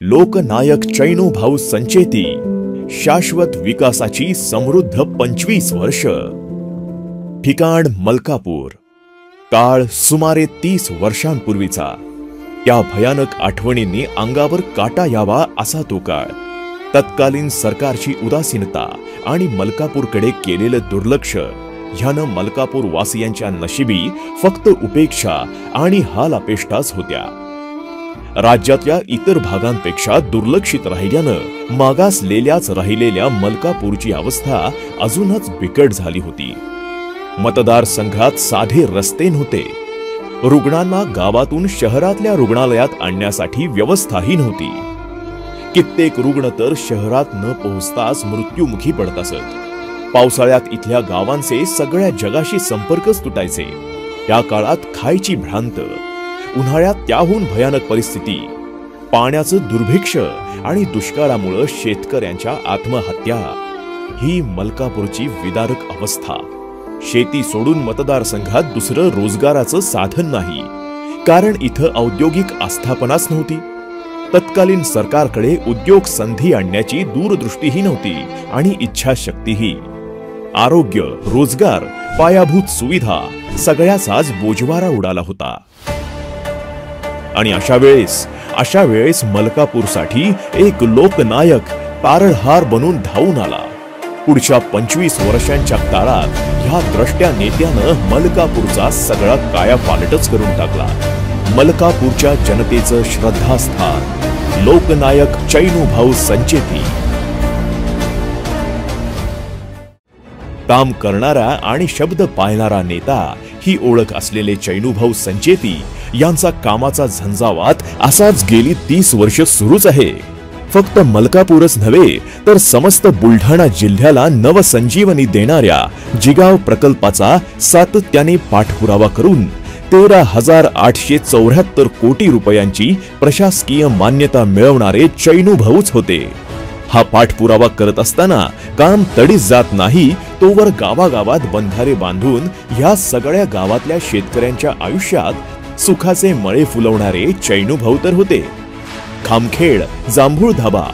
लोकनायक चैनूभाऊ संचेती शाश्वत विकासाची समृद्ध 25 वर्ष। ठिकाण मलकापूर। काळ सुमारे 30 वर्षांपूर्वीचा। त्या भयानक आठवणींनी अंगावर काटा यावा असा तो काळ। तत्कालीन सरकारची उदासीनता आणि मलकापूरकडे केलेले दुर्लक्ष ह्यानं मलकापूर वासियांच्या नशिबी फक्त उपेक्षा आणि हाल अपेष्टाच होत्या। राज्यातल्या इतर भागांपेक्षा दुर्लक्षित राहिल्यानं मागासलेल्याच राहिलेल्या मलकापूरची अवस्था अजूनच बिकट झाली होती। मतदारसंघात साधे रस्ते नव्हते। रुग्णांना गावातून शहरातल्या रुग्णालयात आणण्यासाठी व्यवस्थाही नव्हती। कित्येक रुग्ण तर शहरात न पोहोचताच मृत्युमुखी पडत असत। पावसाळ्यात इथल्या गावांचे सगळ्या जगाशी संपर्कच तुटायचे। त्या काळात खायची भ्रांत, उन्हाळ्यात त्याहून भयानक परिस्थिती, पाण्याचं दुर्भिक्ष आणि दुष्काळामुळे शेतकऱ्यांच्या आत्महत्या ही मलकापूरची विदारक अवस्था। शेती सोडून मतदारसंघात दुसरं रोजगाराचं साधन नाही, कारण इथं औद्योगिक आस्थापनाच नव्हती। तत्कालीन सरकारकडे उद्योग संधी आणण्याची दूरदृष्टीही नव्हती आणि इच्छाशक्तीही। आरोग्य, रोजगार, पायाभूत सुविधा सगळ्याचाच बोजवारा उडाला होता। आणि अशा वेळेस मलकापूरसाठी एक लोकनायक तारळहार बनून धावून आला। पुढच्या 25 वर्षांच्या काळात ह्या द्रष्ट्या नेत्यानं मलकापूरचा सगळा कायापालटच करून टाकला। मलकापूरच्या जनतेचं श्रद्धास्थान लोकनायक चैनूभाऊ संचेती। काम करणारा आणि शब्द पाळणारा नेता ही ओळख असलेले चैनूभाऊ संचेती यांचा कामाचा झंझावात असाच गेली 30 वर्ष सुरूच आहे। फक्त मलकापूरच नव्हे तर समस्त बुलढाणा जिल्ह्याला नवसंजीवनी देणाऱ्या जिगाव प्रकल्पाचा सातत्याने पाठपुरावा करून 13,874 कोटी रुपयांची प्रशासकीय मान्यता मिळवणारे चैनूभाऊच होते। हा पाठपुरावा करत असताना काम तडीस जात नाही तोवर गावागावात बंधारे बांधून ह्या सगळ्या गावातल्या शेतकऱ्यांच्या आयुष्यात सुखाचे मळे फुलवणारे चैनूभाऊ तर होते। खामखेड, जांभूळ धाबा,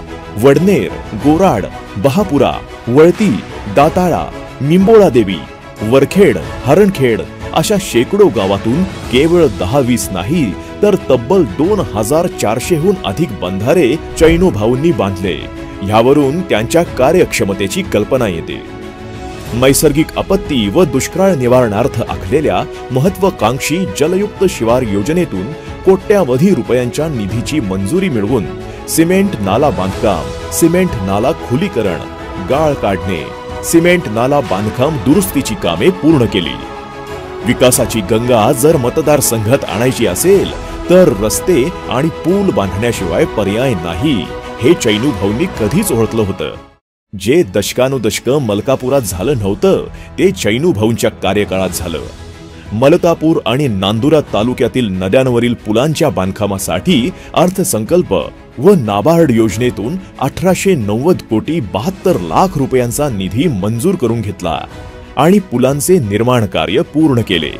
वडनेर, गोराड, बहापुरा, वळती, दाताळा, निंबोळा देवी, वरखेड, हरणखेड अशा शेकडो गावातून केवळ 10-20 नाही तर तब्बल 2400हून अधिक बंधारे चैनूभाऊंनी बांधले। ह्यावरून त्यांच्या कार्यक्षमतेची कल्पना येते। नैसर्गिक आपत्ती व दुष्काळ निवारणार्थ आखलेल्या महत्वाकांक्षी जलयुक्त शिवार योजनेतून कोट्यावधी रुपयांच्या निधीची मंजुरी मिळवून सिमेंट नाला बांधकाम, सिमेंट नाला खुलीकरण, गाळ काढणे, सिमेंट नाला बांधकाम दुरुस्तीची कामे पूर्ण केली। विकासाची गंगा जर मतदारसंघात आणायची असेल तर रस्ते आणि पूल बांधण्याशिवाय पर्याय नाही हे चैनूभाऊंनी कधीच ओळखलं होतं। जे दशकानुदशक मलकापुरात झालं नव्हतं ते चैनूभाऊंच्या कार्यकाळात झालं। मलकापूर आणि नांदुरा तालुक्यातील नद्यांवरील पुलांच्या बांधकामासाठी अर्थसंकल्प व नाबार्ड योजनेतून 1890 कोटी 72 लाख रुपयांचा निधी मंजूर करून घेतला आणि पुलांचे निर्माण कार्य पूर्ण केले।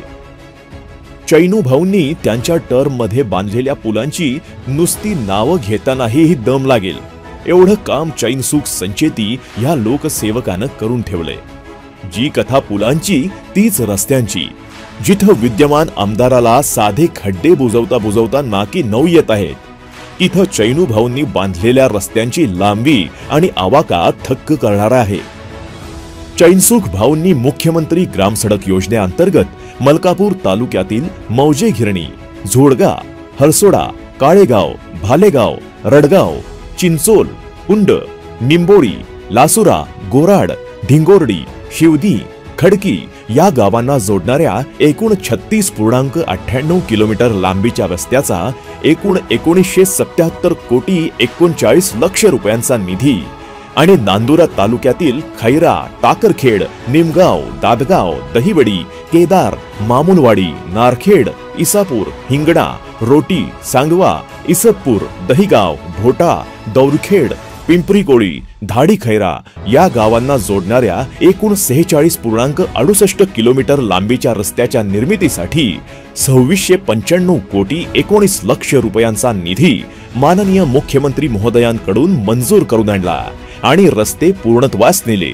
चैनूभाऊंनी त्यांच्या टर्ममध्ये बांधलेल्या पुलांची नुसती नावं घेतानाही दम लागेल एवढं काम चैनसूख संचेती ह्या लोकसेवकानं करून ठेवले। जी कथा पुलांची तीच रस्त्यांची। जिथं विद्यमान आमदाराला साधे खड्डे बुजवता नाकी नऊ येत आहेत, तिथं चैनूभाऊंनी बांधलेल्या रस्त्यांची लांबी आणि आवाका थक्क करणारा आहे। चैनसूख भाऊंनी मुख्यमंत्री ग्रामसडक योजनेअंतर्गत मलकापूर तालुक्यातील मौजे घिरणी, झोडगा, हरसोडा, काळेगाव, भालेगाव, रडगाव, चिंचोल, कुंड, निंबोळी, लासुरा, गोराड, ढिंगोर्डी, शिवदी, खडकी या गावांना जोडणाऱ्या एकूण 36.98 किलोमीटर लांबीच्या रस्त्याचा एकूण 1977 कोटी 39 लक्ष रुपयांचा निधी आणि नांदुरा तालुक्यातील खैरा, टाकरखेड, निमगाव, दादगाव, दहिवडी, केदार, मामुलवाडी, नारखेड, इसापूर, हिंगणा, रोटी, सांगवा, इसतपूर, दहिगाव, भोटा, दौरखेड, पिंपरी कोळी, धाडी खैरा या गावांना जोडणाऱ्या एकूण 46.68 किलोमीटर लांबीच्या रस्त्याच्या निर्मितीसाठी 2695 कोटी 19 लक्ष रुपयांचा निधी माननीय मुख्यमंत्री महोदयांकडून मंजूर करून आणला आणि रस्ते पूर्णत्वास नेले.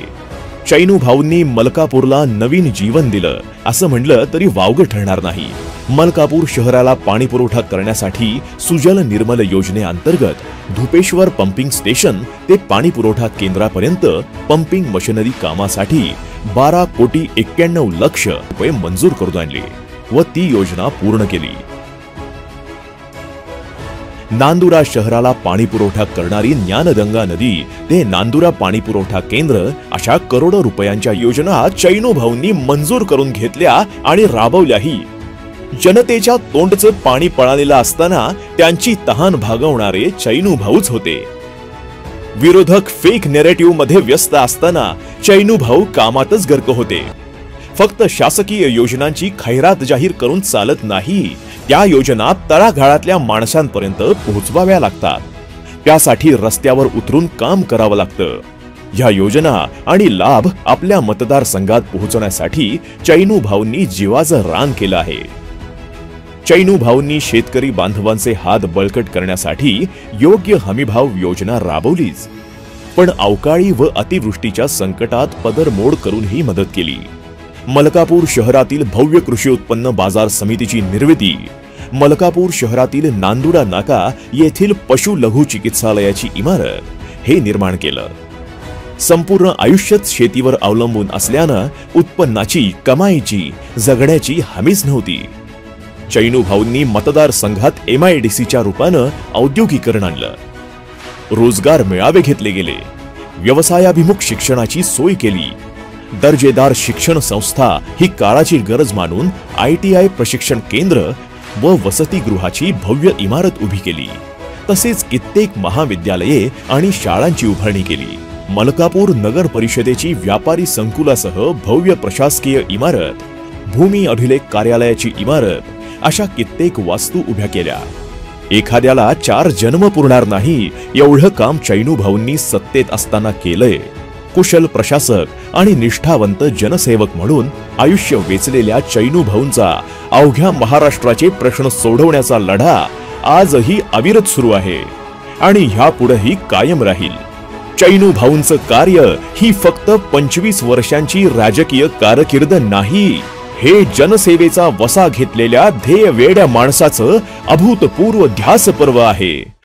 चैनू भाऊंनी मलकापूरला नवीन जीवन दिलं असं म्हणलं तरी वावगं ठरणार नाही. मलकापूर शहराला पाणी पुरवठा करण्यासाठी सुजल निर्मल योजनेअंतर्गत धुपेश्वर पंपिंग स्टेशन ते पाणी पुरवठा केंद्रापर्यंत पंपिंग मशिनरी कामासाठी 12 कोटी 91 लक्ष रुपये मंजूर करून आणले व ती योजना पूर्ण केली. नांदुरा शहराला पाणी पुरवठा करणारी ज्ञानगंगा नदी ते नांदुरा पाणी पुरवठा केंद्र अशा करोडो रुपयांच्या योजना चैनू भाऊंनी मंजूर करून घेतल्या आणि राबवल्याही. जनतेच्या तोंडचं पाणी पळालेलं असताना त्यांची तहान भागवणारे चैनू भाऊच होते. विरोधक फेक नॅरेटिव्ह मध्ये व्यस्त असताना चैनू भाऊ कामातच गर्क होते. फक्त शासकीय योजनांची खैरात जाहीर करून चालत नाही, त्या योजना तळागाळातल्या माणसांपर्यंत पोहोचवाव्या लागतात. त्यासाठी रस्त्यावर उतरून काम करावं लागतं. या योजना आणि लाभ आपल्या मतदारसंघात पोहोचवण्यासाठी चैनू भाऊंनी जीवाचं रान केलं आहे. चैनू भाऊंनी शेतकरी बांधवांचे हात बळकट करण्यासाठी योग्य हमीभाव योजना राबवलीच, पण अवकाळी व अतिवृष्टीच्या संकटात पदरमोड करून ही मदत केली. मलकापूर शहरातील भव्य कृषी उत्पन्न बाजार समितीची निर्मिती, मलकापूर शहरातील नांदुरा नाका येथील पशु लघु चिकित्सालयाची इमारत हे निर्माण केलं. संपूर्ण आयुष्यच शेतीवर अवलंबून असल्यानं उत्पन्नाची, कमाईची, जगण्याची हमीच नव्हती. चैनू भाऊंनी मतदारसंघात MIDCच्या रूपानं औद्योगिकरण आणलं. रोजगार मेळावे घेतले गेले. व्यवसायाभिमुख शिक्षणाची सोय केली. दर्जेदार शिक्षण संस्था ही काळाची गरज मानून ITI प्रशिक्षण केंद्र व वसतिगृहाची भव्य इमारत उभी केली. तसेच कित्येक महाविद्यालये आणि शाळांची उभारणी केली. मलकापूर नगर परिषदेची व्यापारी संकुलासह भव्य प्रशासकीय इमारत, भूमी अभिलेख कार्यालयाची इमारत अशा कित्येक वास्तू उभ्या केल्या. एखाद्याला 4 जन्म पुरणार नाही एवढं काम चैनू भाऊंनी सत्तेत असताना केलंय. कुशल प्रशासक आणि निष्ठावंत जनसेवक म्हणून आयुष्य वेचलेल्या चैनू भाऊंचा अवघ्या महाराष्ट्राचे प्रश्न सोडवण्याचा लढा आजही अविरत सुरू आहे आणि ह्यापुढेही कायम राहील. चैनू भाऊंचं कार्य ही फक्त 25 वर्षांची राजकीय कारकीर्द नाही, हे जनसेवेचा वसा घेतलेल्या ध्येय वेड्या माणसाचं अभूतपूर्व ध्यास पर्व आहे.